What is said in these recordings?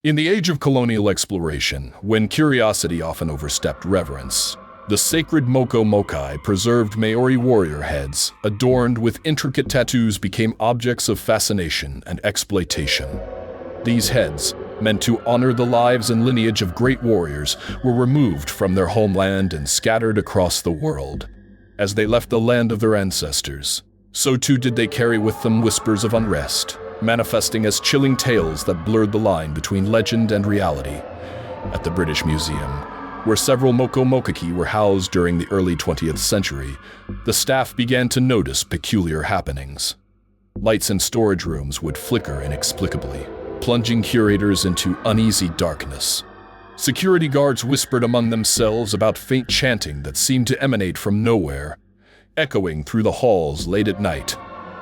In the age of colonial exploration, when curiosity often overstepped reverence, the sacred Moko Mokai preserved Maori warrior heads, adorned with intricate tattoos, became objects of fascination and exploitation. These heads, meant to honor the lives and lineage of great warriors, were removed from their homeland and scattered across the world. As they left the land of their ancestors, so too did they carry with them whispers of unrest, manifesting as chilling tales that blurred the line between legend and reality. At the British Museum, where several Moko Mokai were housed during the early 20th century, the staff began to notice peculiar happenings. Lights in storage rooms would flicker inexplicably, plunging curators into uneasy darkness. Security guards whispered among themselves about faint chanting that seemed to emanate from nowhere, echoing through the halls late at night.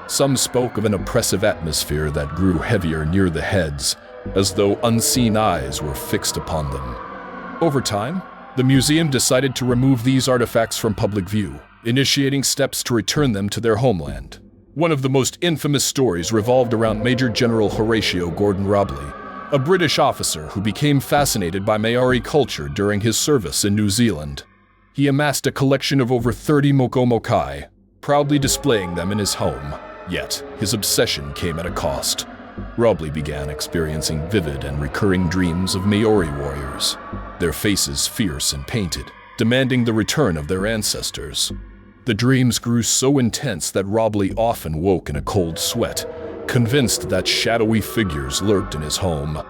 Some spoke of an oppressive atmosphere that grew heavier near the heads, as though unseen eyes were fixed upon them. Over time, the museum decided to remove these artifacts from public view, initiating steps to return them to their homeland. One of the most infamous stories revolved around Major General Gordon Robley, a British officer who became fascinated by Maori culture during his service in New Zealand. He amassed a collection of over 30 Moko Mokai, proudly displaying them in his home. Yet, his obsession came at a cost. Robley began experiencing vivid and recurring dreams of Maori warriors, their faces fierce and painted, demanding the return of their ancestors. The dreams grew so intense that Robley often woke in a cold sweat, convinced that shadowy figures lurked in his home.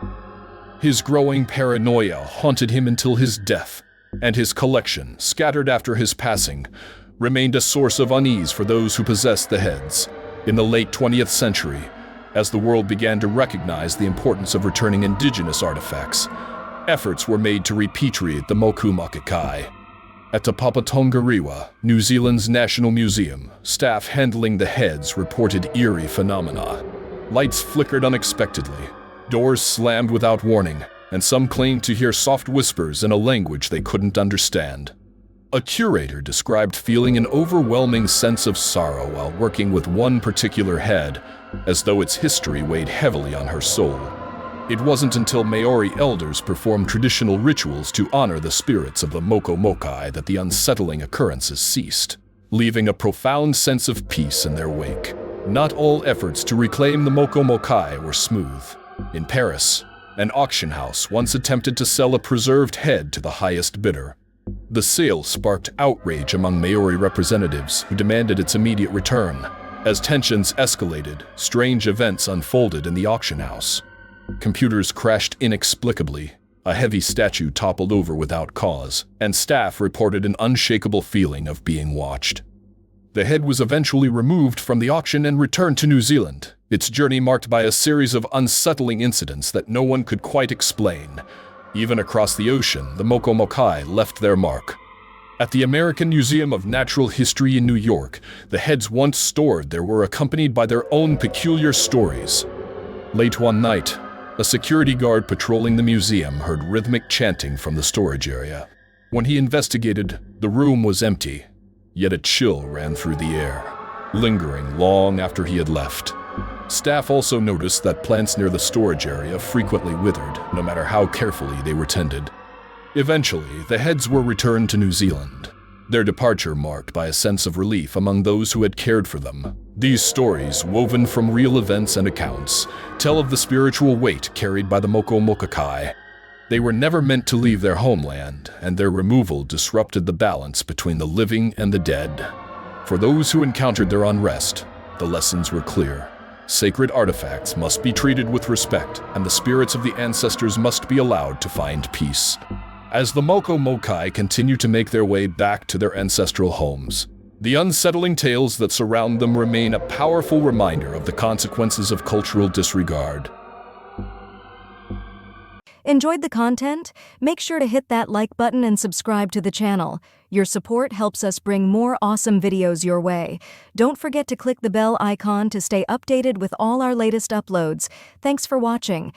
His growing paranoia haunted him until his death, and his collection, scattered after his passing, remained a source of unease for those who possessed the heads. In the late 20th century, as the world began to recognize the importance of returning indigenous artifacts, efforts were made to repatriate the Moko Mokai. At Te Papa Tongarewa, New Zealand's National Museum, staff handling the heads reported eerie phenomena. Lights flickered unexpectedly, doors slammed without warning, and some claimed to hear soft whispers in a language they couldn't understand. A curator described feeling an overwhelming sense of sorrow while working with one particular head, as though its history weighed heavily on her soul. It wasn't until Maori elders performed traditional rituals to honor the spirits of the Moko Mokai that the unsettling occurrences ceased, leaving a profound sense of peace in their wake. Not all efforts to reclaim the Moko Mokai were smooth. In Paris, an auction house once attempted to sell a preserved head to the highest bidder. The sale sparked outrage among Maori representatives who demanded its immediate return. As tensions escalated, strange events unfolded in the auction house. Computers crashed inexplicably, a heavy statue toppled over without cause, and staff reported an unshakable feeling of being watched. The head was eventually removed from the auction and returned to New Zealand, its journey marked by a series of unsettling incidents that no one could quite explain. Even across the ocean, the Moko Mokai left their mark. At the American Museum of Natural History in New York, the heads once stored there were accompanied by their own peculiar stories. Late one night, a security guard patrolling the museum heard rhythmic chanting from the storage area. When he investigated, the room was empty, yet a chill ran through the air, lingering long after he had left. Staff also noticed that plants near the storage area frequently withered, no matter how carefully they were tended. Eventually, the heads were returned to New Zealand, their departure marked by a sense of relief among those who had cared for them. These stories, woven from real events and accounts, tell of the spiritual weight carried by the Moko Mokai. They were never meant to leave their homeland, and their removal disrupted the balance between the living and the dead. For those who encountered their unrest, the lessons were clear. Sacred artifacts must be treated with respect, and the spirits of the ancestors must be allowed to find peace. As the Moko Mokai continue to make their way back to their ancestral homes, the unsettling tales that surround them remain a powerful reminder of the consequences of cultural disregard. Enjoyed the content? Make sure to hit that like button and subscribe to the channel. Your support helps us bring more awesome videos your way. Don't forget to click the bell icon to stay updated with all our latest uploads. Thanks for watching.